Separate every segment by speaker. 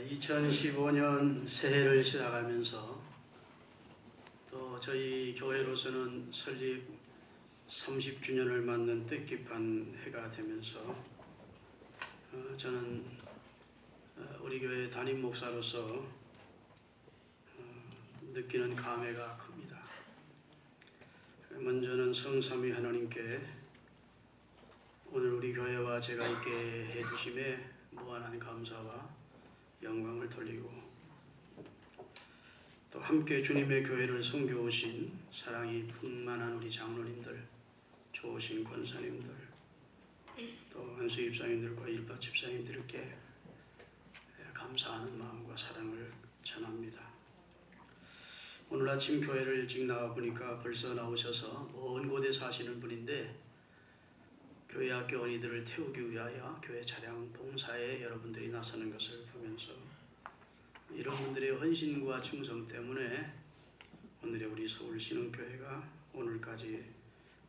Speaker 1: 2015년 새해를 시작하면서 또 저희 교회로서는 설립 30주년을 맞는 뜻깊은 해가 되면서 저는 우리 교회 담임 목사로서 느끼는 감회가 큽니다. 먼저는 성삼위 하나님께 오늘 우리 교회와 제가 있게 해주심에 무한한 감사와 영광을 돌리고, 또 함께 주님의 교회를 섬겨오신 사랑이 풍만한 우리 장로님들, 좋으신 권사님들, 또 한수 입사님들과 일파 집사님들께 감사하는 마음과 사랑을 전합니다. 오늘 아침 교회를 일찍 나와 보니까 벌써 나오셔서 먼 곳에 사시는 분인데, 교회 학교 어린이들을 태우기 위하여 교회 차량 봉사에 여러분들이 나서는 것을 보면서 이런 분들의 헌신과 충성 때문에 오늘의 우리 서울신흥교회가 오늘까지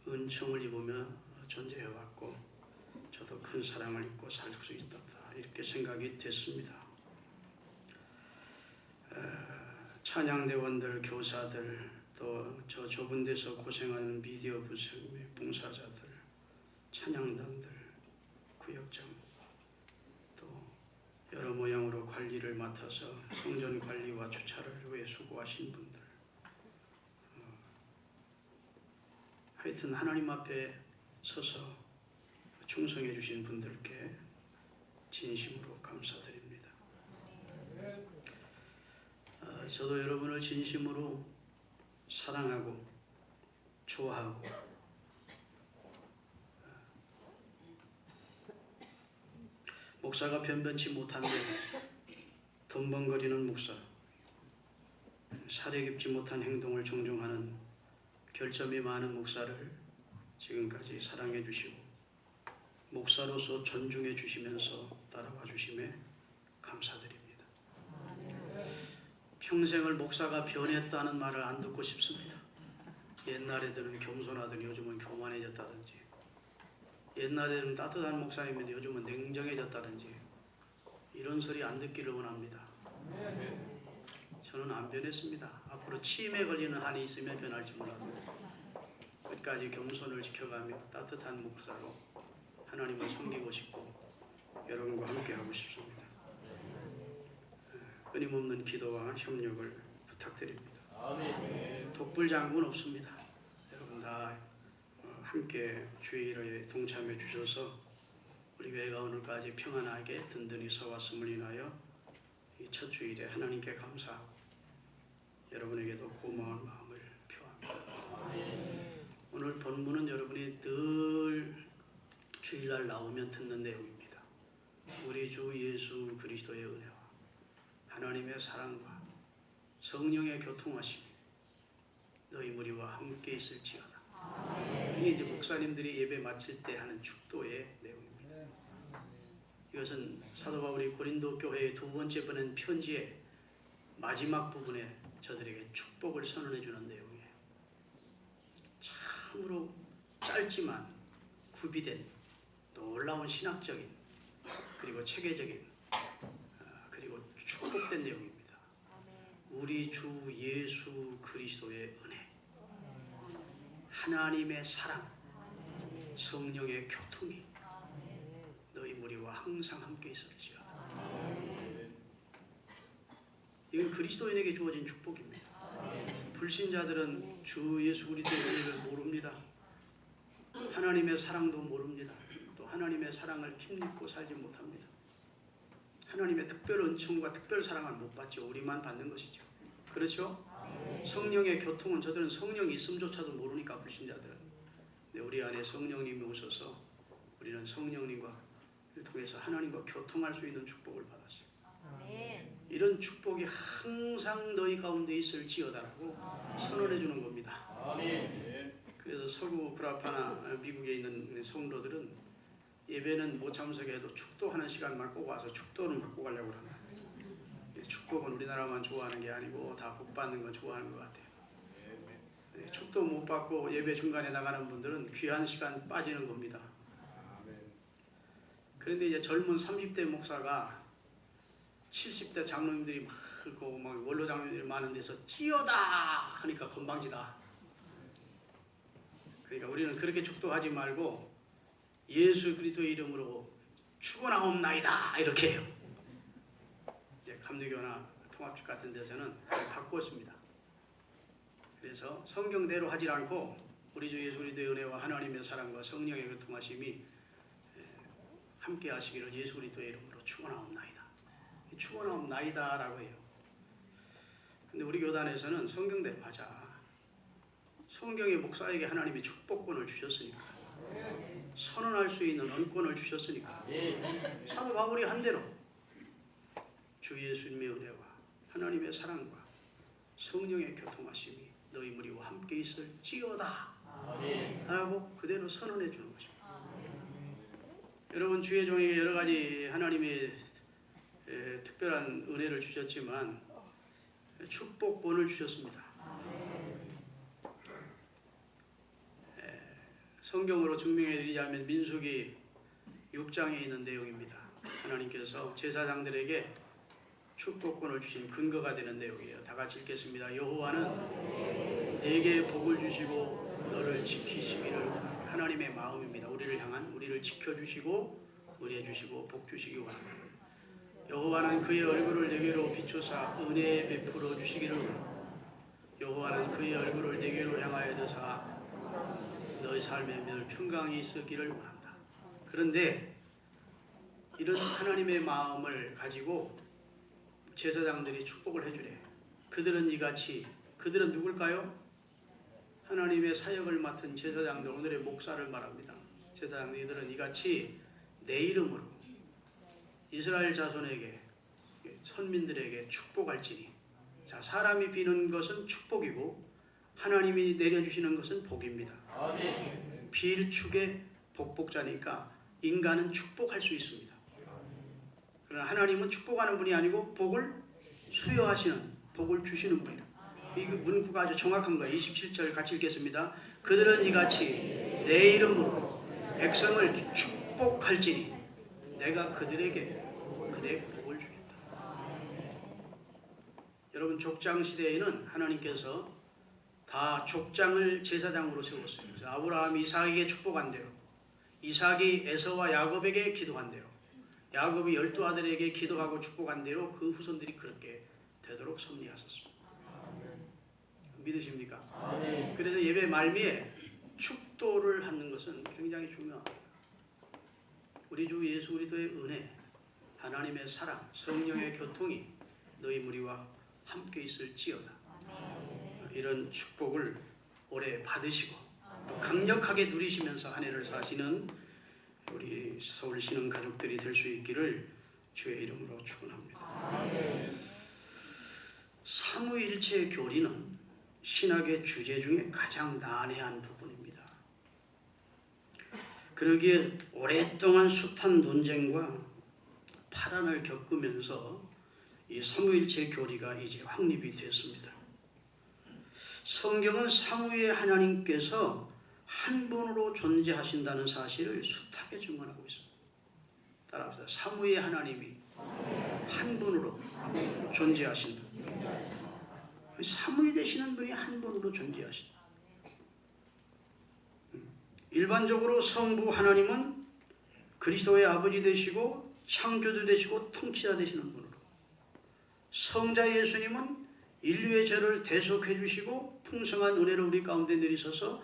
Speaker 1: 은총을 입으며 존재해왔고, 저도 큰 사랑을 입고 살 수 있었다, 이렇게 생각이 됐습니다. 찬양대원들, 교사들, 또 저 좁은 데서 고생하는 미디어 부서의 봉사자들, 찬양단들, 구역장, 또 여러 모양으로 관리를 맡아서 성전 관리와 주차를 위해 수고하신 분들, 하여튼 하나님 앞에 서서 충성해 주신 분들께 진심으로 감사드립니다. 저도 여러분을 진심으로 사랑하고 좋아하고, 목사가 변변치 못한데 덤벙거리는 목사, 사려 깊지 못한 행동을 종종 하는 결점이 많은 목사를 지금까지 사랑해 주시고 목사로서 존중해 주시면서 따라와 주심에 감사드립니다. 평생을 목사가 변했다는 말을 안 듣고 싶습니다. 옛날에는 겸손하더니 요즘은 교만해졌다든지, 옛날에는 따뜻한 목사님인데 요즘은 냉정해졌다든지, 이런 소리 안 듣기를 원합니다. 저는 안 변했습니다. 앞으로 치매에 걸리는 한이 있으면 변할지 몰라도 끝까지 겸손을 지켜가며 따뜻한 목사로 하나님을 섬기고 싶고 여러분과 함께하고 싶습니다. 끊임없는 기도와 협력을 부탁드립니다. 독불장군 없습니다. 여러분 다 함께 주일에 동참해 주셔서 우리 교회가 오늘까지 평안하게 든든히 서왔음을 인하여 이 첫 주일에 하나님께 감사하고 여러분에게도 고마운 마음을 표합니다. 오늘 본문은 여러분이 늘 주일날 나오면 듣는 내용입니다. 우리 주 예수 그리스도의 은혜와 하나님의 사랑과 성령의 교통하심이 너희 무리와 함께 있을지어다. 이게 이제 목사님들이 예배 마칠 때 하는 축도의 내용입니다. 이것은 사도 바울이 고린도 교회의 두 번째 보낸 편지의 마지막 부분에 저들에게 축복을 선언해 주는 내용이에요. 참으로 짧지만 구비된 놀라운 신학적인, 그리고 체계적인, 그리고 축복된 내용입니다. 우리 주 예수 그리스도의 은혜, 하나님의 사랑, 성령의 교통이 너희 무리와 항상 함께 있을지어다. 이건 그리스도인에게 주어진 축복입니다. 불신자들은 주 예수 그리스도의 은혜를 모릅니다. 하나님의 사랑도 모릅니다. 또 하나님의 사랑을 힘입고 살지 못합니다. 하나님의 특별 은총과 특별 사랑을 못 받죠. 우리만 받는 것이죠. 그렇죠? 성령의 교통은 저들은 성령이 있음조차도 모르니까, 불신자들은. 근데 우리 안에 성령님이 오셔서 우리는 성령님과 통해서 하나님과 교통할 수 있는 축복을 받았어요. 이런 축복이 항상 너희 가운데 있을지어다라고 선언해 주는 겁니다. 그래서 서구 브라파나 미국에 있는 성도들은 예배는 못 참석해도 축도하는 시간만 꼭 와서 축도는 받고 가려고 한다. 축복은 우리나라만 좋아하는 게 아니고 다 복 받는 건 좋아하는 것 같아요. 축도 못 받고 예배 중간에 나가는 분들은 귀한 시간 빠지는 겁니다. 그런데 이제 젊은 30대 목사가 70대 장로님들이 막 원로 장로님들이 많은 데서 찌어다 하니까 건방지다. 그러니까 우리는 그렇게 축도하지 말고 예수 그리스도의 이름으로 죽어나옵나이다 이렇게 해요. 감리교나 통합식 같은 데서는 바꿨습니다. 그래서 성경대로 하지 않고 우리 주 예수 그리스도의 은혜와 하나님의 사랑과 성령의 교통하심이 함께 하시기를 예수 그리스도의 이름으로 축원하옵나이다. 축원하옵나이다라고 해요. 근데 우리 교단에서는 성경대로 하자. 성경의 목사에게 하나님이 축복권을 주셨으니까, 선언할 수 있는 언권을 주셨으니까, 사도 바울이 한 대로 주 예수님의 은혜와 하나님의 사랑과 성령의 교통하심이 너희 무리와 함께 있을지어다 라고 그대로 선언해 주는 것입니다. 여러분, 주의 종에게 여러 가지 하나님의 특별한 은혜를 주셨지만 축복권을 주셨습니다. 성경으로 증명해 드리자면 민수기 6장에 있는 내용입니다. 하나님께서 제사장들에게 축복권을 주신 근거가 되는 내용이에요. 다 같이 읽겠습니다. 여호와는 내게 복을 주시고 너를 지키시기를 원합니다. 하나님의 마음입니다. 우리를 향한, 우리를 지켜주시고 은혜 주시고 복 주시기 원합니다. 여호와는 그의 얼굴을 내게로 비추사 은혜 베풀어 주시기를 원합니다. 여호와는 그의 얼굴을 내게로 향하여 드사 너의 삶에 늘 평강이 있었기를 원한다. 그런데 이런 하나님의 마음을 가지고 제사장들이 축복을 해주래. 그들은 이같이, 그들은 누굴까요? 하나님의 사역을 맡은 제사장들, 오늘의 목사를 말합니다. 제사장들은 이같이 내 이름으로 이스라엘 자손에게, 선민들에게 축복할지니. 자, 사람이 비는 것은 축복이고 하나님이 내려주시는 것은 복입니다. 비일축의 복복자니까 인간은 축복할 수 있습니다. 그러나 하나님은 축복하는 분이 아니고 복을 수여하시는, 복을 주시는 분이다. 이 문구가 아주 정확한 거예요. 27절 같이 읽겠습니다. 그들은 이같이 내 이름으로 백성을 축복할지니 내가 그들에게 그의 복을 주겠다. 여러분, 족장 시대에는 하나님께서 다 족장을 제사장으로 세웠어요. 그래서 아브라함이 이삭에게 축복한 대로, 이삭이 에서와 야곱에게 기도한 대로, 야곱이 12아들에게 기도하고 축복한 대로 그 후손들이 그렇게 되도록 섭리하셨습니다. 믿으십니까? 그래서 예배 말미에 축도를 하는 것은 굉장히 중요합니다. 우리 주 예수 그리스도의 은혜, 하나님의 사랑, 성령의 교통이 너희 무리와 함께 있을지어다. 이런 축복을 오래 받으시고 또 강력하게 누리시면서 한 해를 사시는 우리 서울 신흥 가족들이 될 수 있기를 주의 이름으로 축원합니다. 삼위일체 교리는 신학의 주제 중에 가장 난해한 부분입니다. 그러기에 오랫동안 숱한 논쟁과 파란을 겪으면서 이 삼위일체 교리가 이제 확립이 됐습니다. 성경은 삼위의 하나님께서 한 분으로 존재하신다는 사실을 숱하게 증언하고 있습니다. 따라합시다. 삼위의 하나님이 한 분으로 존재하신다. 삼위 되시는 분이 한 분으로 존재하신다. 일반적으로 성부 하나님은 그리스도의 아버지 되시고 창조주 되시고 통치자 되시는 분으로, 성자 예수님은 인류의 죄를 대속해 주시고 풍성한 은혜를 우리 가운데 내리셔서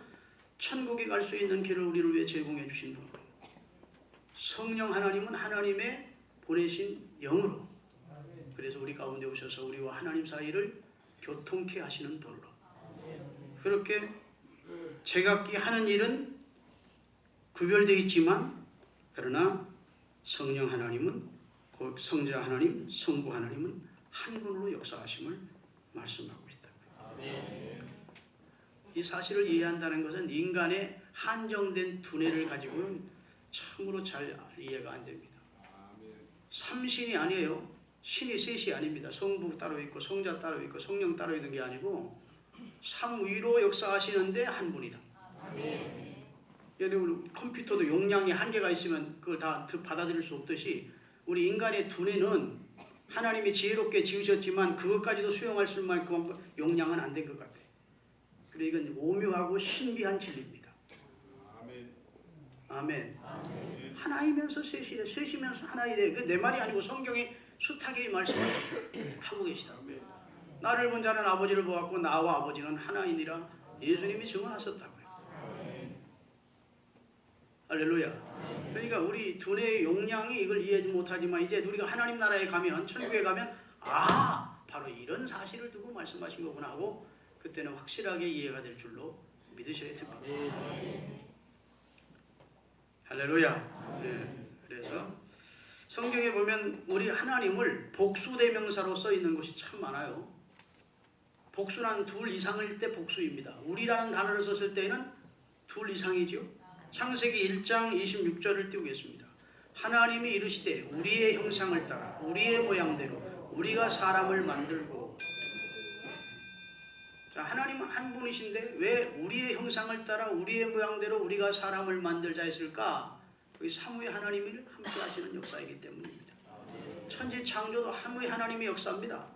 Speaker 1: 천국에 갈 수 있는 길을 우리를 위해 제공해 주신 분으로, 성령 하나님은 하나님의 보내신 영으로, 그래서 우리 가운데 오셔서 우리와 하나님 사이를 교통케 하시는 분으로, 그렇게 제각기 하는 일은 구별되어 있지만 그러나 성령 하나님은, 성자 하나님, 성부 하나님은 한 분으로 역사하심을 말씀하고 있다. 이 사실을 이해한다는 것은 인간의 한정된 두뇌를 가지고는 참으로 잘 이해가 안 됩니다. 삼신이 아니에요. 신이 셋이 아닙니다. 성부 따로 있고 성자 따로 있고 성령 따로 있는 게 아니고 삼위로 역사하시는데 한 분이다. 여러분, 컴퓨터도 용량이 한계가 있으면 그걸 다 받아들일 수 없듯이 우리 인간의 두뇌는 하나님이 지혜롭게 지으셨지만 그것까지도 수용할 수 있을 만큼 용량은 안 된 것 같아요. 그리고 이건 오묘하고 신비한 진리입니다. 아멘. 하나이면서 셋이래. 셋이면서 하나이래. 그 내 말이 아니고 성경이 숱하게 말씀을 하고 계시다. 나를 본 자는 아버지를 보았고 나와 아버지는 하나이니라 예수님이 증언하셨다고요. 할렐루야. 그러니까 우리 두뇌의 용량이 이걸 이해하지 못하지만 이제 우리가 하나님 나라에 가면, 천국에 가면 바로 이런 사실을 두고 말씀하신 거구나 하고 그때는 확실하게 이해가 될 줄로 믿으셔야 됩니다. 할렐루야. 네. 그래서 성경에 보면 우리 하나님을 복수대명사로 써 있는 것이 참 많아요. 복수란 둘 이상일 때 복수입니다. 우리라는 단어를 썼을 때는 둘 이상이죠. 창세기 1장 26절을 띄우겠습니다. 하나님이 이르시되 우리의 형상을 따라 우리의 모양대로 우리가 사람을 만들고. 자, 하나님은 한 분이신데 왜 우리의 형상을 따라 우리의 모양대로 우리가 사람을 만들자 했을까? 그게 삼위의 하나님이 함께 하시는 역사이기 때문입니다. 천지 창조도 삼위의 하나님의 역사입니다.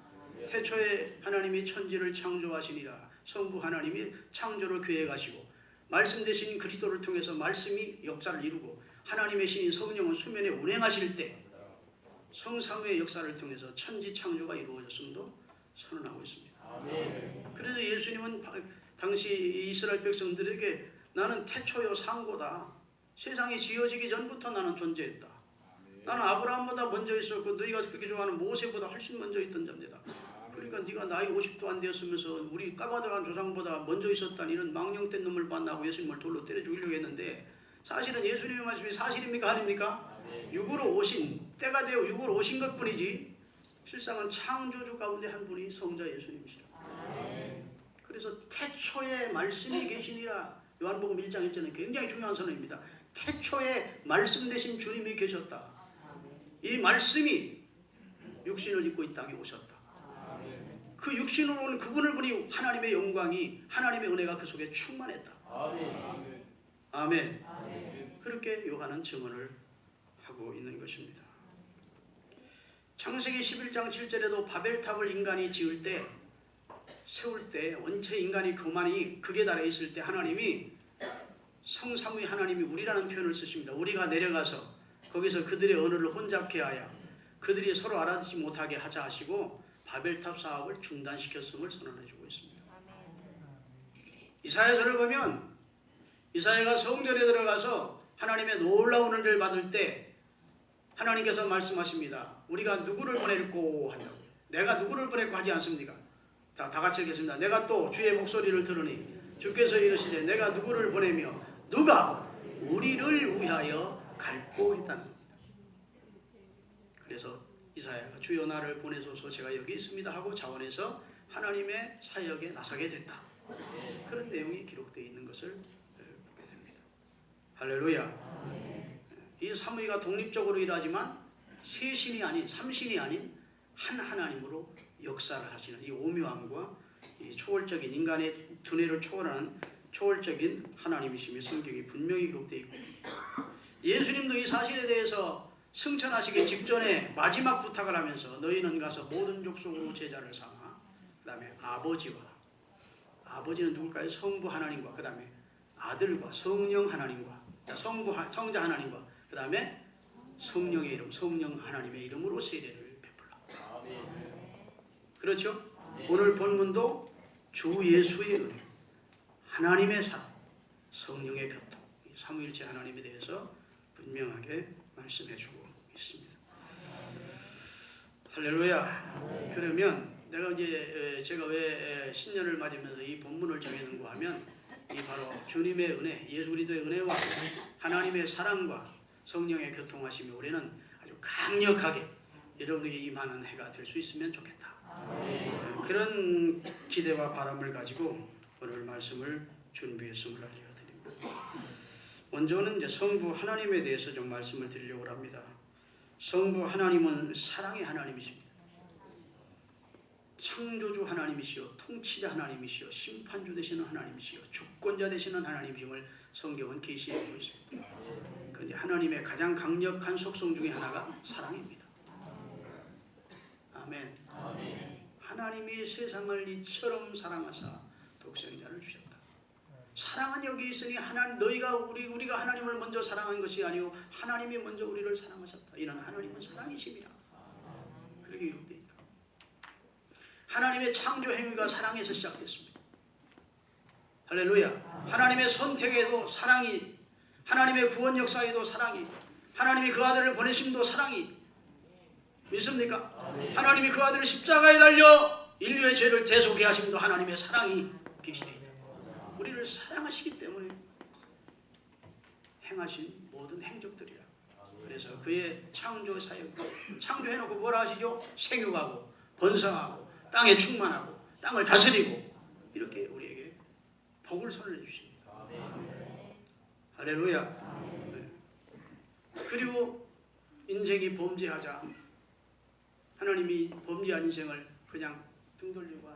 Speaker 1: 태초에 하나님이 천지를 창조하시니라. 성부 하나님이 창조를 계획하시고 말씀 되신 그리스도를 통해서 말씀이 역사를 이루고 하나님의 신인 성령은 수면에 운행하실 때 성삼위의 역사를 통해서 천지 창조가 이루어졌음도 선언하고 있습니다. 그래서 예수님은 당시 이스라엘 백성들에게 나는 태초요 상고다. 세상이 지어지기 전부터 나는 존재했다. 나는 아브라함보다 먼저 있었고 너희가 그렇게 좋아하는 모세보다 훨씬 먼저 있던 자입니다. 그러니까 네가 나이 50도 안 되었으면서 우리 까마득한 조상보다 먼저 있었다는 이런 망령된 놈을 만나고 예수님을 돌로 때려 죽이려고 했는데 사실은 예수님의 말씀이 사실입니까? 아닙니까? 육으로 오신, 때가 되어 육으로 오신 것뿐이지 실상은 창조주 가운데 한 분이 성자 예수님이시라. 그래서 태초에 말씀이 계시니라. 요한복음 1장 1절은 굉장히 중요한 선언입니다. 태초에 말씀 되신 주님이 계셨다. 이 말씀이 육신을 입고 이 땅에 오셨다. 그 육신으로 오는 그분을 보니 하나님의 영광이, 하나님의 은혜가 그 속에 충만했다. 아멘. 그렇게 요한은 증언을 하고 있는 것입니다. 창세기 11장 7절에도 바벨탑을 인간이 지을 때, 세울 때, 원체 인간이 그만이 극에 달해 있을 때 하나님이 성삼위 하나님이 우리라는 표현을 쓰십니다. 우리가 내려가서 거기서 그들의 언어를 혼잡케 하여 그들이 서로 알아듣지 못하게 하자 하시고 바벨탑 사업을 중단시켰음을 선언해주고 있습니다. 이사야서를 보면 이사야가 성전에 들어가서 하나님의 놀라운 은혜를 받을 때 하나님께서 말씀하십니다. 우리가 누구를 보낼꼬 한다고. 내가 누구를 보낼꼬 하지 않습니까? 자, 다 같이 읽겠습니다. 내가 또 주의 목소리를 들으니 주께서 이르시되 내가 누구를 보내며 누가 우리를 위하여 갈꼬 했다는 겁니다. 그래서 이사야가 주여 나를 보내소서 제가 여기 있습니다 하고 자원해서 하나님의 사역에 나서게 됐다. 그런 내용이 기록되어 있는 것을 보게 됩니다. 할렐루야. 이 삼위가 독립적으로 일하지만 세신이 아닌, 삼신이 아닌 한 하나님으로 역사를 하시는 이 오묘함과 이 초월적인 인간의 두뇌를 초월하는 초월적인 하나님이심이 성경이 분명히 기록되어 있고, 예수님도 이 사실에 대해서 승천하시기 직전에 마지막 부탁을 하면서 너희는 가서 모든 족속으로 제자를 삼아. 그 다음에 아버지는 누굴까요? 성부 하나님과 그 다음에 아들과 성령 하나님과 성자 하나님과 그 다음에 성령의 이름, 성령 하나님의 이름으로 세례를 베풀라. 그렇죠? 오늘 본문도 주 예수의 은혜, 하나님의 사랑, 성령의 교통, 삼위일체 하나님에 대해서 분명하게 말씀해주고 있습니다. 할렐루야. 그러면 제가 왜 신년을 맞으면서 이 본문을 정해놓은가 하면 이 바로 주님의 은혜, 예수 그리스도의 은혜와 하나님의 사랑과 성령의 교통하심이 우리는 아주 강력하게 여러분에게 임하는 해가 될 수 있으면 좋겠다. 그런 기대와 바람을 가지고 오늘 말씀을 준비했음을 알려드립니다. 먼저는 이제 성부 하나님에 대해서 좀 말씀을 드리려고 합니다. 성부 하나님은 사랑의 하나님이십니다. 창조주 하나님이시요, 통치자 하나님이시요, 심판주 되시는 하나님이시요, 주권자 되시는 하나님이심을 성경은 계시하고 있습니다. 그런데 하나님의 가장 강력한 속성 중에 하나가 사랑입니다. 아멘. 하나님이 세상을 이처럼 사랑하사 독생자를 주셨다. 사랑은 여기 있으니 우리가 하나님을 먼저 사랑한 것이 아니요 하나님이 먼저 우리를 사랑하셨다. 이는 하나님은 사랑이심이라. 그렇게 기록되어 있다. 하나님의 창조 행위가 사랑에서 시작됐습니다. 할렐루야. 하나님의 선택에도 사랑이, 하나님의 구원 역사에도 사랑이, 하나님이 그 아들을 보내심도 사랑이. 믿습니까? 하나님이 그 아들을 십자가에 달려 인류의 죄를 대속해 하심도 하나님의 사랑이 계시되어 있다. 우리를 사랑하시기 때문에 행하신 모든 행적들이라. 그래서 그의 창조 사역, 창조해놓고 뭐라 하시죠? 생육하고 번성하고 땅에 충만하고 땅을 다스리고 이렇게 우리에게 복을 선언해 주십니다. 할렐루야. 그리고 인생이 범죄하자 하나님이 범죄한 인생을 그냥 등 돌리고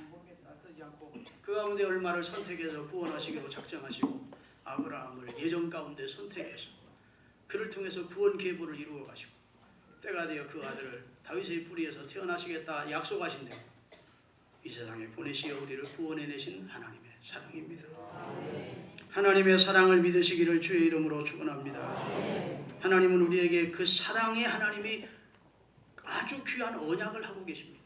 Speaker 1: 모르겠다 하지 않고 그 가운데 얼마를 선택해서 구원하시기로 작정하시고 아브라함을 예정 가운데 선택해서 그를 통해서 구원 계보를 이루어 가시고 때가 되어 그 아들을 다윗의 뿌리에서 태어나시겠다 약속하신 대로 이 세상에 보내시어 우리를 구원해내신 하나님의 사랑입니다. 하나님의 사랑을 믿으시기를 주의 이름으로 축원합니다. 하나님은 우리에게 그 사랑의 하나님이 아주 귀한 언약을 하고 계십니다.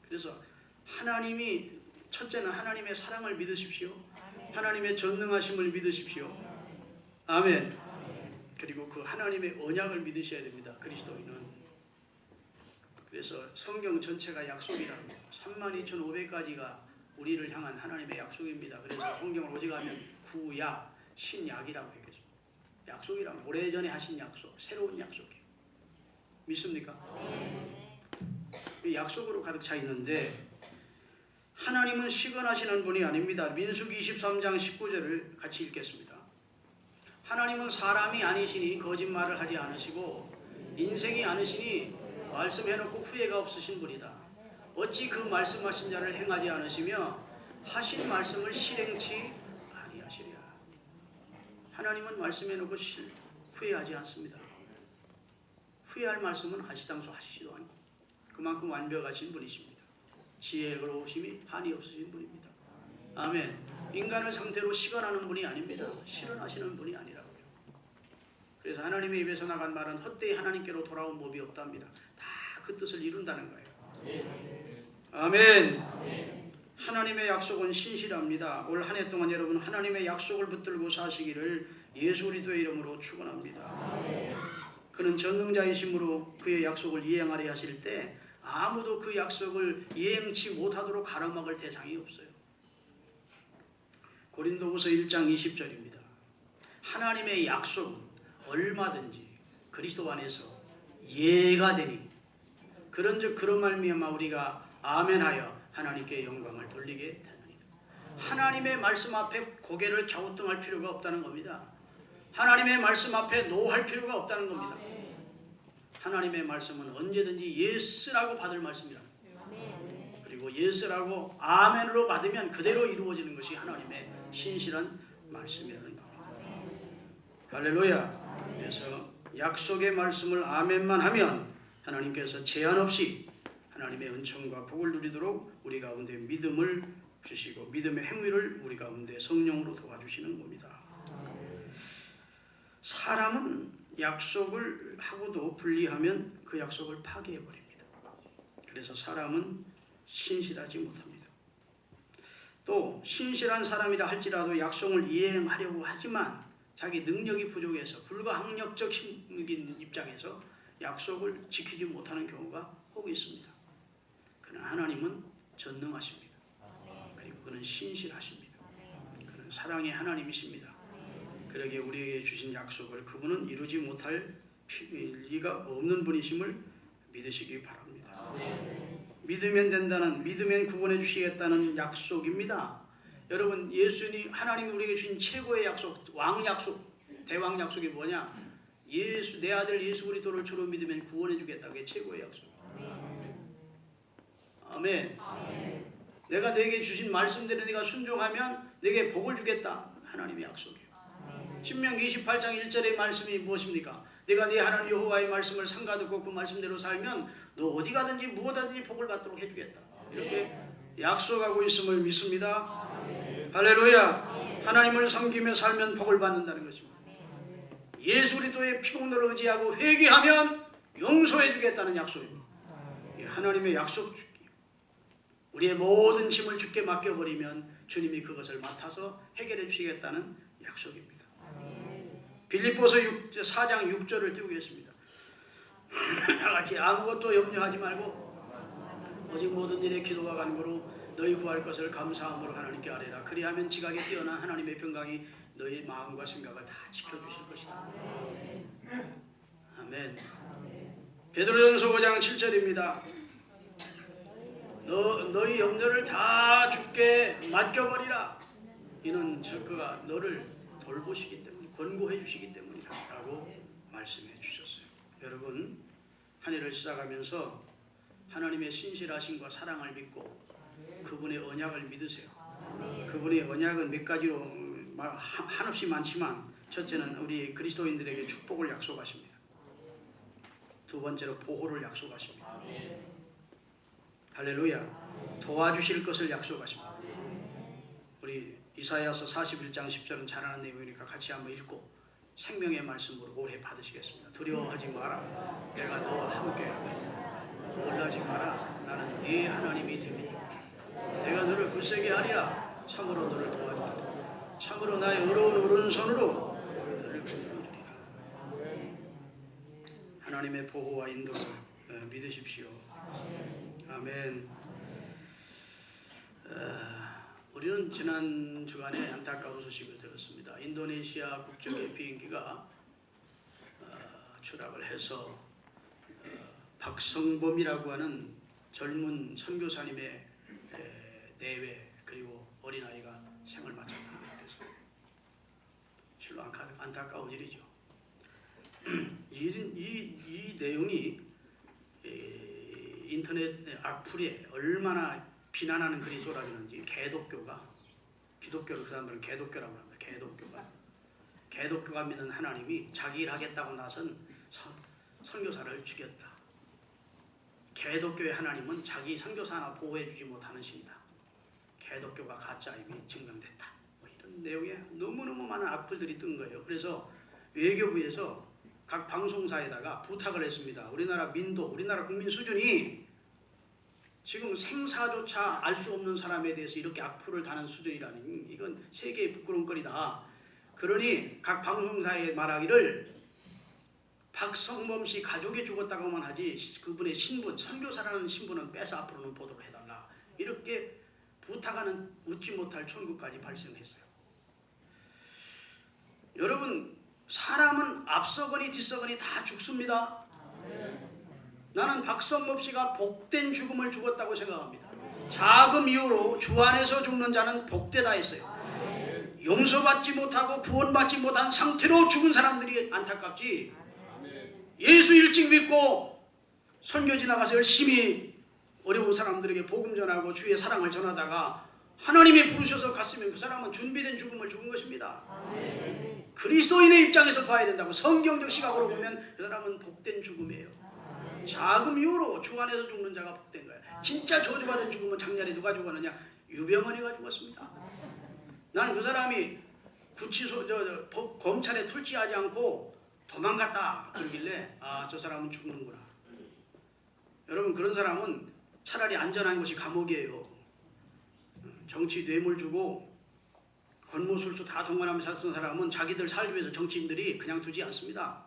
Speaker 1: 그래서 하나님이 첫째는 하나님의 사랑을 믿으십시오. 하나님의 전능하심을 믿으십시오. 아멘. 그리고 그 하나님의 언약을 믿으셔야 됩니다. 그리스도인은. 그래서 성경 전체가 약속이랍니다. 32,500가지가 우리를 향한 하나님의 약속입니다. 그래서 성경을 오직하면 구약, 신약이라고 얘기했습니다. 약속이란 오래전에 하신 약속, 새로운 약속이에요. 믿습니까? 약속으로 가득 차 있는데 하나님은 시건하시는 분이 아닙니다. 민수기 23장 19절을 같이 읽겠습니다. 하나님은 사람이 아니시니 거짓말을 하지 않으시고 인생이 아니시니 말씀해놓고 후회가 없으신 분이다. 어찌 그 말씀하신 자를 행하지 않으시며 하신 말씀을 실행치 아니하시랴. 하나님은 말씀해놓고 후회하지 않습니다. 후회할 말씀은 하시당초 하시지도 않고 그만큼 완벽하신 분이십니다. 지혜에 어려우심이 한이 없으신 분입니다. 아멘. 인간을 상태로 시건하는 분이 아닙니다. 실현하시는 분이 아니라고요. 그래서 하나님의 입에서 나간 말은 헛되이 하나님께로 돌아온 법이 없답니다. 다 그 뜻을 이룬다는 거예요. 아멘. 하나님의 약속은 신실합니다. 올 한 해 동안 여러분 하나님의 약속을 붙들고 사시기를 예수 그리스도의 이름으로 축원합니다. 그는 전능자이심으로 그의 약속을 이행하려 하실 때 아무도 그 약속을 이행치 못하도록 가로막을 대상이 없어요. 고린도후서 1장 20절입니다. 하나님의 약속은 얼마든지 그리스도 안에서 예가 되니 그런즉 그런 말미암아 우리가 아멘하여 하나님께 영광을 돌리게 되느니라. 하나님의 말씀 앞에 고개를 갸우뚱할 필요가 없다는 겁니다. 하나님의 말씀 앞에 노할 필요가 없다는 겁니다. 하나님의 말씀은 언제든지 예스라고 받을 말씀이랍니다. 그리고 예스라고 아멘으로 받으면 그대로 이루어지는 것이 하나님의 신실한 말씀이라는 겁니다. 할렐루야. 그래서 약속의 말씀을 아멘만 하면 하나님께서 제한 없이 하나님의 은총과 복을 누리도록 우리 가운데 믿음을 주시고 믿음의 행위를 우리 가운데 성령으로 도와주시는 겁니다. 사람은 약속을 하고도 불리하면 그 약속을 파괴해버립니다. 그래서 사람은 신실하지 못합니다. 또 신실한 사람이라 할지라도 약속을 이행하려고 하지만 자기 능력이 부족해서 불가항력적 힘인 입장에서 약속을 지키지 못하는 경우가 혹 있습니다. 그러나 하나님은 전능하십니다. 그리고 그는 신실하십니다. 그는 사랑의 하나님이십니다. 그러기에 우리에게 주신 약속을 그분은 이루지 못할 리가 없는 분이심을 믿으시기 바랍니다. 믿으면 된다는, 믿으면 구원해 주시겠다는 약속입니다. 여러분, 예수님, 하나님이 우리에게 주신 최고의 약속, 왕약속, 대왕약속이 뭐냐? 예수, 내 아들 예수 그리스도를 주로 믿으면 구원해 주겠다. 그게 최고의 약속. 아멘. 내가 내게 주신 말씀대로 네가 순종하면 내게 복을 주겠다. 하나님의 약속이에요. 신명기 28장 1절의 말씀이 무엇입니까? 네가 네 하나님 여호와의 말씀을 삼가듣고 그 말씀대로 살면 너 어디 가든지 무엇하든지 복을 받도록 해주겠다. 이렇게 약속하고 있음을 믿습니다. 할렐루야. 하나님을 섬기며 살면 복을 받는다는 것입니다. 예수 그리스도의 피공로를 의지하고 회개하면 용서해 주겠다는 약속입니다. 하나님의 약속 주기. 우리의 모든 짐을 주께 맡겨버리면 주님이 그것을 맡아서 해결해 주시겠다는 약속입니다. 빌립보서 4장 6절을 띄우겠습니다. 같이 아무것도 염려하지 말고 오직 모든 일에 기도와 간구로 너희 구할 것을 감사함으로 하나님께 아뢰라. 그리하면 지각에 뛰어난 하나님의 평강이 너희 마음과 생각을 다 지켜주실 것이다. 아멘. 베드로전서 5장 7절입니다. 너희 염려를 다 주께 맡겨버리라. 이는 그가 너를 돌보시기 때문에 권고해 주시기 때문이다 라고 말씀해 주셨어요. 여러분, 한 해를 시작하면서 하나님의 신실하심과 사랑을 믿고 그분의 언약을 믿으세요. 그분의 언약은 몇 가지로 한없이 많지만 첫째는 우리 그리스도인들에게 축복을 약속하십니다. 두 번째로 보호를 약속하십니다. 할렐루야. 도와주실 것을 약속하십니다. 우리 이사야서 41장 10절은 잘 아는 내용이니까 같이 한번 읽고 생명의 말씀으로 올해 받으시겠습니다. 두려워하지 마라. 내가 너와 함께하며 놀라지 마라. 나는 네 하나님이 됩니다. 내가 너를 굳세게 하리라. 참으로 너를 도와주리라. 참으로 나의 의로운 오른손으로 너를 붙들어주리라. 하나님의 보호와 인도를 믿으십시오. 아멘. 우리는 지난 주간에 안타까운 소식을 들었습니다. 인도네시아 국적의 비행기가 추락을 해서 박성범이라고 하는 젊은 선교사님의 내외 그리고 어린아이가 생을 마쳤다. 그래서 실로 안타까운 일이죠. 이 내용이 인터넷 악플에 얼마나 비난하는 글이 쏟아지는지 기독교를 그 사람들은 개독교라고 합니다. 개독교가 믿는 하나님이 자기 일 하겠다고 나선 선교사를 죽였다. 개독교의 하나님은 자기 선교사 하나 보호해주지 못하는 신이다. 개독교가 가짜임이 증명됐다. 이런 내용에 너무너무 많은 악플들이 뜬 거예요. 그래서 외교부에서 각 방송사에다가 부탁을 했습니다. 우리나라 민도, 우리나라 국민 수준이 지금 생사조차 알 수 없는 사람에 대해서 이렇게 악플을 다는 수준이라니 이건 세계의 부끄러움거리다. 그러니 각 방송사에 말하기를 박성범 씨 가족이 죽었다고만 하지 그분의 신분, 선교사라는 신분은 빼서 앞으로는 보도록 해달라. 이렇게 부탁하는 웃지 못할 천국까지 발생했어요. 여러분, 사람은 앞서거니 뒤서거니 다 죽습니다. 나는 박성범 씨가 복된 죽음을 죽었다고 생각합니다. 자금 이후로 주 안에서 죽는 자는 복되다 했어요. 용서받지 못하고 구원받지 못한 상태로 죽은 사람들이 안타깝지. 예수 일찍 믿고 선교지 나가서 열심히 어려운 사람들에게 복음 전하고 주의 사랑을 전하다가 하나님이 부르셔서 갔으면 그 사람은 준비된 죽음을 죽은 것입니다. 그리스도인의 입장에서 봐야 된다고. 성경적 시각으로 보면 그 사람은 복된 죽음이에요. 자금 이후로 주 안에서 죽는 자가 복된 거예요. 진짜 저주받은 죽음은 작년에 누가 죽었느냐? 유병헌이가 죽었습니다. 나는 그 사람이 구치소 검찰에 출두하지 않고 도망갔다 그러길래 아, 저 사람은 죽는구나. 여러분, 그런 사람은 차라리 안전한 곳이 감옥이에요. 정치 뇌물 주고 권모술수 다 동원하면서 샀던 사람은 자기들 살기 위해서 정치인들이 그냥 두지 않습니다.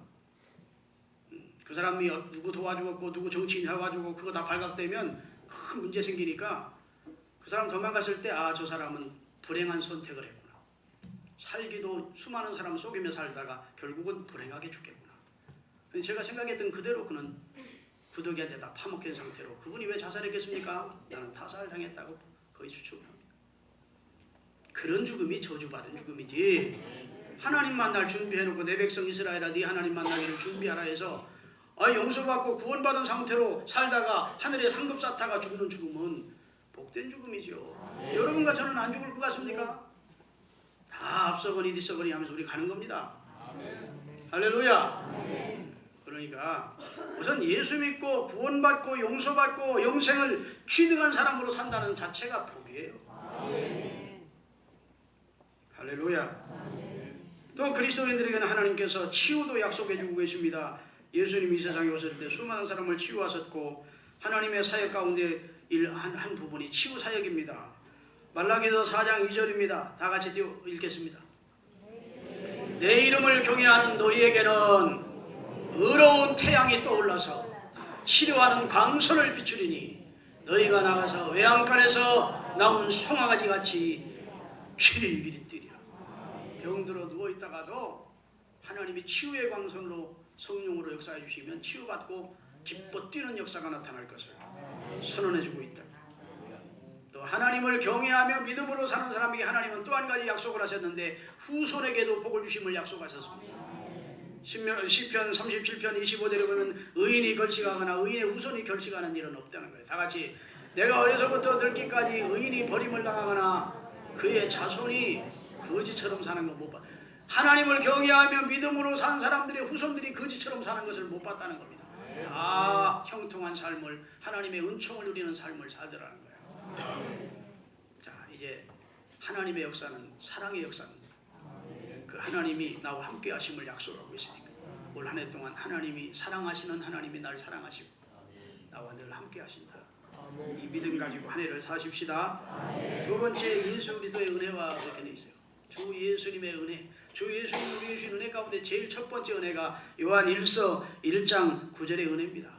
Speaker 1: 그 사람이 누구 도와주고 누구 정치인 해가지고 그거 다 발각되면 큰 문제 생기니까 그 사람 도망갔을 때 아, 저 사람은 불행한 선택을 했구나. 살기도 수많은 사람 속이며 살다가 결국은 불행하게 죽겠구나. 제가 생각했던 그대로 그는 구더기한테 다 파먹힌 상태로 그분이 왜 자살했겠습니까? 나는 타살당했다고 거의 추측을 합니다. 그런 죽음이 저주받은 죽음이지. 하나님 만날 준비해놓고 내 백성 이스라엘아 네 하나님 만나기를 준비하라 해서 용서받고 구원받은 상태로 살다가 하늘에 상급사타가 죽는 죽음은 복된 죽음이죠. 여러분과 저는 안 죽을 것 같습니까? 다 앞서거니 뒤서거니 하면서 우리 가는 겁니다. 할렐루야. 그러니까 우선 예수 믿고 구원받고 용서받고 영생을 취득한 사람으로 산다는 자체가 복이에요. 할렐루야. 또 그리스도인들에게는 하나님께서 치유도 약속해 주고 계십니다. 예수님이 이 세상에 오실 때 수많은 사람을 치유하셨고 하나님의 사역 가운데 한 부분이 치유 사역입니다. 말라기서 4장 2절입니다. 다 같이 읽겠습니다. 내 이름을 경외하는 너희에게는 의로운 태양이 떠올라서 치료하는 광선을 비추리니 너희가 나가서 외양간에서 나온 송아가지 같이 길이길이 뛰리라. 병들어 누워있다가도 하나님이 치유의 광선으로 성령으로 역사해 주시면 치유받고 기뻐 뛰는 역사가 나타날 것을 선언해주고 있다. 또 하나님을 경외하며 믿음으로 사는 사람에게 하나님은 또 한 가지 약속을 하셨는데 후손에게도 복을 주심을 약속하셨습니다. 시편 37편 25절에 보면 의인이 결식하거나 의인의 후손이 결식하는 일은 없다는 거예요. 다 같이 내가 어려서부터 늙기까지 의인이 버림을 당하거나 그의 자손이 거지처럼 사는 거 못 봤다. 하나님을 경외하며 믿음으로 산 사람들의 후손들이 거지처럼 사는 것을 못 봤다는 겁니다. 다 형통한 삶을 하나님의 은총을 누리는 삶을 살더라는 거예요. 자, 이제 하나님의 역사는 사랑의 역사입니다. 그 하나님이 나와 함께 하심을 약속하고 있으니까 올 한 해 동안 하나님이 사랑하시는 하나님이 날 사랑하시고 나와 늘 함께 하신다. 이 믿음 가지고 한 해를 사십시다. 두 번째 예수 그리스도의 은혜와 그렇게 돼 있어요. 주 예수님의 은혜. 주 예수님 우리 주신 은혜 가운데 제일 첫 번째 은혜가 요한 1서 1장 9절의 은혜입니다.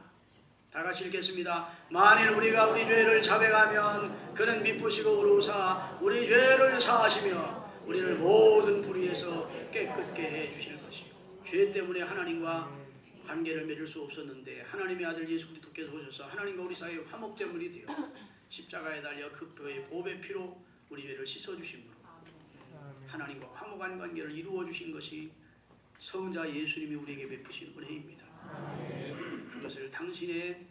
Speaker 1: 다 같이 읽겠습니다. 만일 우리가 우리 죄를 자백하면 그는 미쁘시고 의로우사 우리 죄를 사하시며 우리를 모든 불의에서 깨끗게 해 주실 것이요. 죄 때문에 하나님과 관계를 맺을 수 없었는데 하나님의 아들 예수 그리스도께서 오셔서 하나님과 우리 사이의 화목제물이 되어 십자가에 달려 그 보배 피로 우리 죄를 씻어주심으로 하나님과 화목한 관계를 이루어 주신 것이 성자 예수님이 우리에게 베푸신 은혜입니다. 그것을 당신의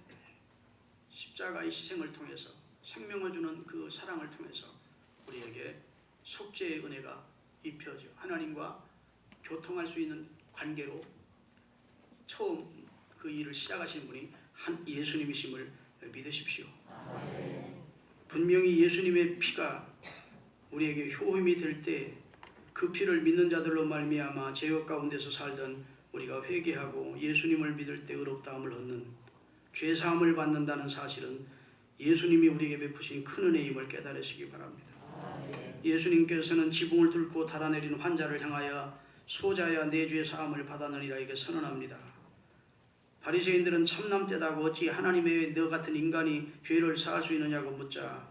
Speaker 1: 십자가의 희생을 통해서 생명을 주는 그 사랑을 통해서 우리에게 속죄의 은혜가 입혀져 하나님과 교통할 수 있는 관계로 처음 그 일을 시작하신 분이 한 예수님이심을 믿으십시오. 분명히 예수님의 피가 우리에게 효험이 될 때 그 피를 믿는 자들로 말미암아 죄악 가운데서 살던 우리가 회개하고 예수님을 믿을 때 의롭다함을 얻는 죄사함을 받는다는 사실은 예수님이 우리에게 베푸신 큰 은혜임을 깨달으시기 바랍니다. 예수님께서는 지붕을 뚫고 달아내린 환자를 향하여 소자야 내 죄 사함을 받아내리라 이게 선언합니다. 바리새인들은 참남되다고 어찌 하나님의 너 같은 인간이 죄를 사할 수 있느냐고 묻자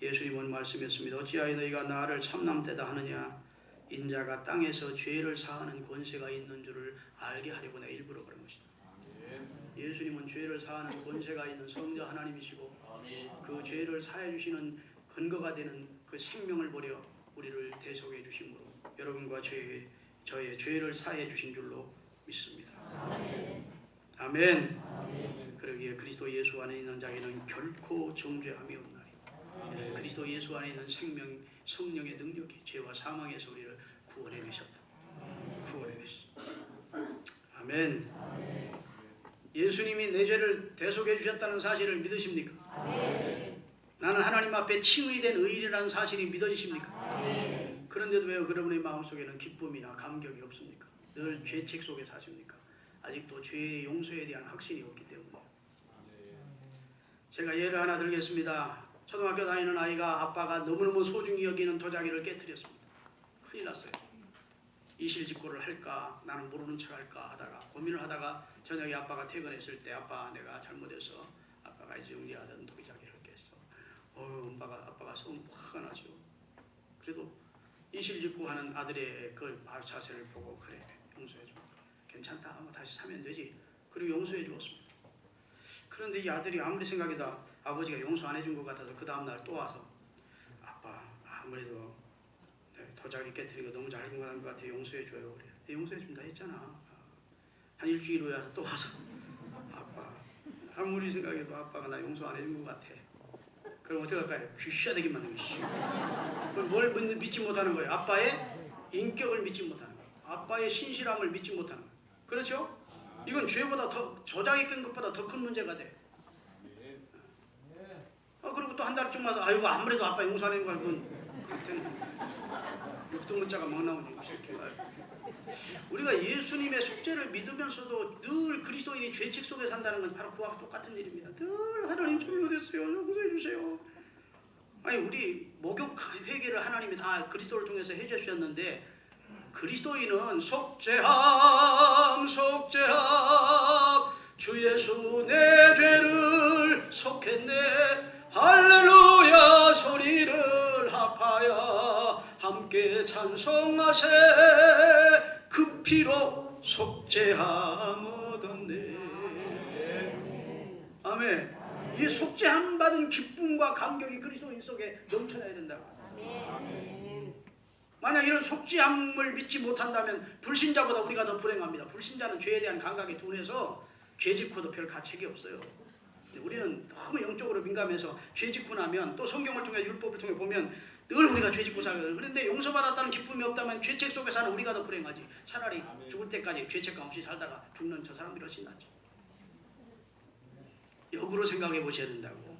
Speaker 1: 예수님은 말씀했습니다. 어찌하여 너희가 나를 참남되다 하느냐. 인자가 땅에서 죄를 사하는 권세가 있는 줄을 알게 하려고 내가 일부러 그런 것이다. 예수님은 죄를 사하는 권세가 있는 성자 하나님이시고 그 죄를 사해 주시는 근거가 되는 그 생명을 버려 우리를 대속해 주심으로 여러분과 저의 죄를 사해 주신 줄로 믿습니다. 아멘. 그러기에 그리스도 예수 안에 있는 자에는 결코 정죄함이 없나니 그리스도 예수 안에 있는 성령의 능력이 죄와 사망에서 우리를 구원해내셨다. 구원해내셨다. 아멘. 예수님이 내 죄를 대속해 주셨다는 사실을 믿으십니까? 나는 하나님 앞에 칭의된 의인이라는 사실이 믿어지십니까? 그런데도 왜 여러분의 마음속에는 기쁨이나 감격이 없습니까? 늘 죄책 속에 사십니까? 아직도 죄의 용서에 대한 확신이 없기 때문에. 제가 예를 하나 들겠습니다. 초등학교 다니는 아이가 아빠가 너무너무 소중히 여기는 도자기를 깨뜨렸습니다. 큰일 났어요. 이실직고를 할까 나는 모르는 척 할까 하다가 고민을 하다가 저녁에 아빠가 퇴근했을 때 아빠 내가 잘못해서 아빠가 정리하던 도자기를 깼어. 아빠가 성 화가 나죠. 그래도 이실직고하는 아들의 그 자세를 보고 그래 용서해 줘. 괜찮다. 다시 사면 되지. 그리고 용서해 주었습니다. 그런데 이 아들이 아무리 생각해도 아버지가 용서 안 해준 것 같아서 그 다음날 또 와서 아빠 아무래도 도자기 깨뜨린 거 너무 잘못한 것 같아 용서해 줘요. 그래. 용서해 준다 했잖아. 한 일주일 후에 또 와서 아빠 아무리 생각해도 아빠가 나 용서 안 해준 것 같아. 그럼 어떻게 할까요? 귀샤되게 만든 것이죠. 그럼 뭘 믿지 못하는 거예요? 아빠의 인격을 믿지 못하는 거예요. 아빠의 신실함을 믿지 못하는 거예요. 그렇죠? 이건 죄보다 더 저장이 깬 것보다 더 큰 문제가 돼. 그리고 또 한 달쯤마다 아이고 아무래도 아빠 용서 안 해는 거야. 그건 그렇다는 육두 문자가 막 나오니 우리가 예수님의 속죄를 믿으면서도 늘 그리스도인이 죄책 속에 산다는 건 바로 그와 똑같은 일입니다. 늘 하나님 잘못했어요. 용서해 주세요. 아니 우리 목욕 회개를 하나님이 다 그리스도를 통해서 해주셨는데 그리스도인은 속죄함 주 예수 내 죄를 속했네 할렐루야 소리를 합하여 함께 찬송하세 그 피로 속죄함 얻었네. 아멘. 이 속죄함 받은 기쁨과 감격이 그리스도인 속에 넘쳐나야 된다고. 만약 이런 속죄함을 믿지 못한다면 불신자보다 우리가 더 불행합니다. 불신자는 죄에 대한 감각이 둔해서 죄 짓고도 별 가책이 없어요. 우리는 너무 영적으로 민감해서 죄 짓고 나면 또 성경을 통해 율법을 통해 보면 늘 우리가 죄 짓고 살거든요. 그런데 용서받았다는 기쁨이 없다면 죄책 속에 사는 우리가 더 불행하지. 차라리 죽을 때까지 죄책감 없이 살다가 죽는 저 사람들이 훨씬 낫지. 역으로 생각해 보셔야 된다고.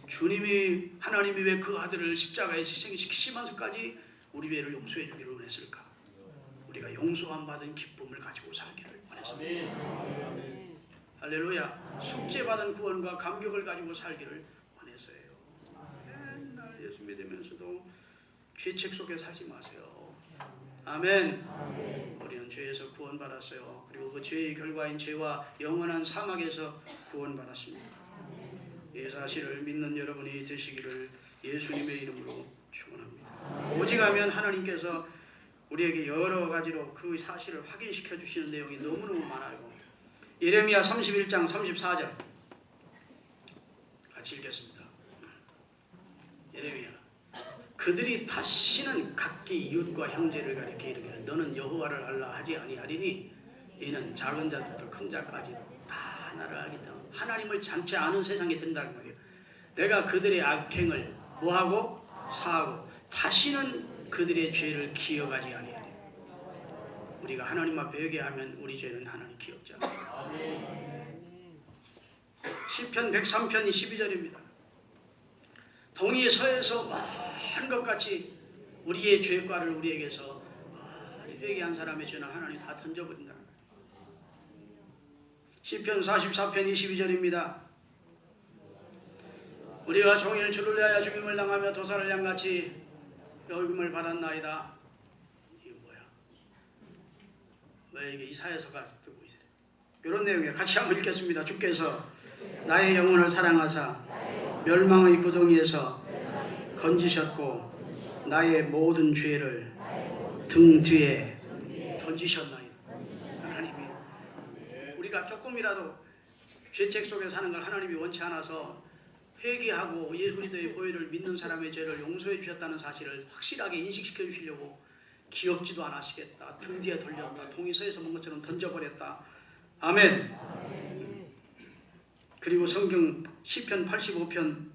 Speaker 1: 주님이 하나님이 왜 그 아들을 십자가에 희생시키시면서까지 우리 죄를 용서해 주기를 원했을까? 우리가 용서함 받은 기쁨을 가지고 살기를 원했습니다. 할렐루야. 속죄받은 구원과 감격을 가지고 살기를 원해서예요. 맨날 예수 믿으면서도 죄책 속에 살지 마세요. 아멘. 우리는 죄에서 구원받았어요. 그리고 그 죄의 결과인 죄와 영원한 사막에서 구원받았습니다. 이 사실을 믿는 여러분이 되시기를 예수님의 이름으로 축원합니다. 오직하면 하나님께서 우리에게 여러 가지로 그 사실을 확인시켜 주시는 내용이 너무너무 많아요. 예레미야 31장 34절 같이 읽겠습니다. 예레미야 그들이 다시는 각기 이웃과 형제를 가리켜 이르기를 너는 여호와를 알라 하지 아니하리니 이는 작은 자부터 큰 자까지 다 나를 알기 때문에 하나님을 잠시 아는 세상에 든다는 거예요. 내가 그들의 악행을 뭐하고 사하고 다시는 그들의 죄를 기억하지 아니하리. 우리가 하나님 앞에 회개하면 우리 죄는 하나님 기억지 않아요. 시편 103편 12절입니다. 동이 서에서 많은 것 같이 우리의 죄과를 우리에게서 회개한 사람의 죄는 하나님 다 던져버린다는 거예요. 시편 44편 22절입니다. 우리가 종일 주를 위하여 죽임을 당하며 도살을 양같이 여김을 받았나이다. 이게 뭐야? 왜 이게 이사야서가 뜨고 있어요? 이런 내용이에요. 같이 한번 읽겠습니다. 주께서 나의 영혼을 사랑하사 멸망의 구덩이에서 건지셨고 나의 모든 죄를 등 뒤에 던지셨나이다. 하나님이 우리가 조금이라도 죄책 속에 사는 걸 하나님이 원치 않아서 회개하고 예수 그리스도의 보혈을 믿는 사람의 죄를 용서해 주셨다는 사실을 확실하게 인식시켜 주시려고 기억지도 않으시겠다. 등 뒤에 돌렸다. 동이서에서 먹은 것처럼 던져버렸다. 아멘. 그리고 성경 시편 85편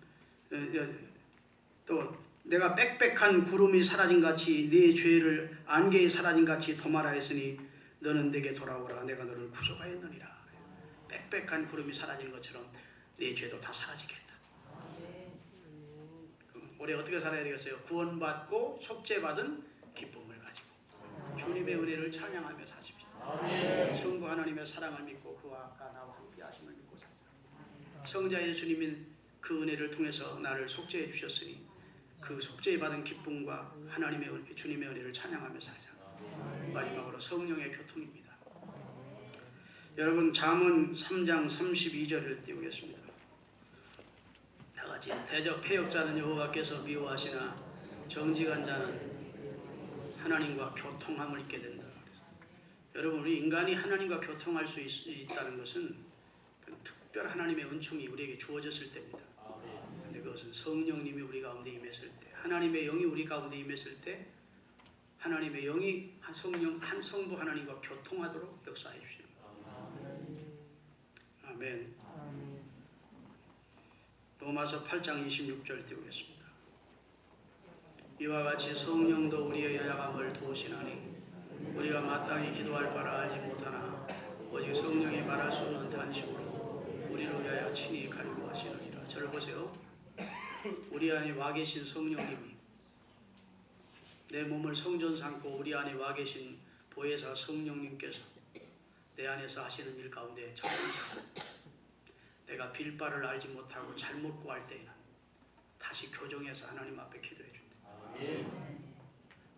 Speaker 1: 또 내가 빽빽한 구름이 사라진 같이 네 죄를 안개에 사라진 같이 도말하 했으니 너는 내게 돌아오라. 내가 너를 구속하였느니라. 빽빽한 구름이 사라지는 것처럼 네 죄도 다 사라지겠다. 올해 어떻게 살아야 되겠어요? 구원받고 속죄받은 기쁨을 가지고 주님의 은혜를 찬양하며 사십시다. 성부 하나님의 사랑을 믿고 그와 아까 나와 함께 하심을 믿고 살자. 성자 예수님이 그 은혜를 통해서 나를 속죄해 주셨으니 그 속죄받은 기쁨과 하나님의 주님의 은혜를 찬양하며 살자. 마지막으로 성령의 교통입니다. 여러분 잠언 3장 32절을 띄우겠습니다. 다같이 대적 패역자는 여호와께서 미워하시나 정직한 자는 하나님과 교통함을 잊게 된다. 여러분 우리 인간이 하나님과 교통할 수 있다는 것은 특별 하나님의 은총이 우리에게 주어졌을 때입니다. 그런데 그것은 성령님이 우리 가운데 임했을 때, 하나님의 영이 우리 가운데 임했을 때 하나님의 영이 한 성령, 한 성부 하나님과 교통하도록 역사해 주십니다. 아멘. 로마서 8장 26절 띄우겠습니다. 이와 같이 성령도 우리의 연약함을 도우시나니 우리가 마땅히 기도할 바를 알지 못하나 오직 성령이 말할 수 없는 탄식으로 우리를 위하여 친히 가리고 하시느니라. 저를 보세요. 우리 안에 와 계신 성령님이 내 몸을 성전 삼고 우리 안에 와 계신 보혜사 성령님께서 내 안에서 하시는 일 가운데 첫 번째, 내가 빌바를 알지 못하고 잘못 구할 때에는 다시 교정해서 하나님 앞에 기도해 준다.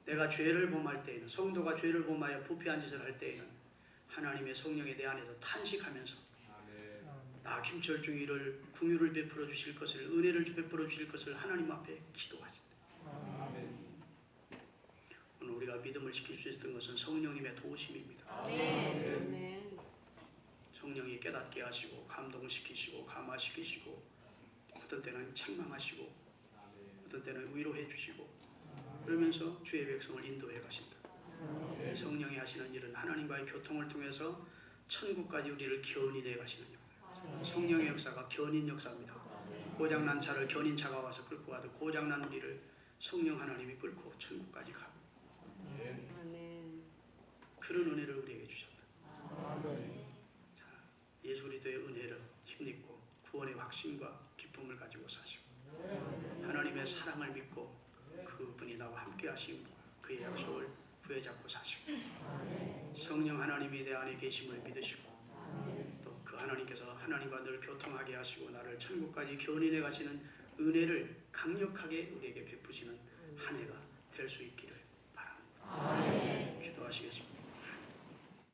Speaker 1: 내가 죄를 범할 때에는, 성도가 죄를 범하여 부패한 짓을 할 때에는 하나님의 성령이 내 안에서 탄식하면서 나 김철중이를 긍휼을 베풀어 주실 것을, 은혜를 베풀어 주실 것을 하나님 앞에 기도하신다. 오늘 우리가 믿음을 지킬 수 있었던 것은 성령님의 도우심입니다. 성령이 깨닫게 하시고 감동시키시고 감화시키시고 어떤 때는 책망하시고 어떤 때는 위로해 주시고 그러면서 주의 백성을 인도해 가신다. 성령이 하시는 일은 하나님과의 교통을 통해서 천국까지 우리를 견인해 가시는 역. 성령의 역사가 견인 역사입니다. 고장난 차를 견인차가 와서 끌고 가도 고장난 우리를 성령 하나님이 끌고 천국까지 가고 그런 은혜를 우리에게 주셨다. 자, 예수 그리스도의 은혜를 힘입고 구원의 확신과 기쁨을 가지고 사시고 하나님의 사랑을 믿고 그분이 나와 함께 하시는 그의 약속을 부여잡고 사시고 성령 하나님이 내 안에 계심을 믿으시고 또 그 하나님께서 하나님과 늘 교통하게 하시고 나를 천국까지 견인해 가시는 은혜를 강력하게 우리에게 베푸시는 한 해가 될 수 있기를 바랍니다. 기도하시겠습니다.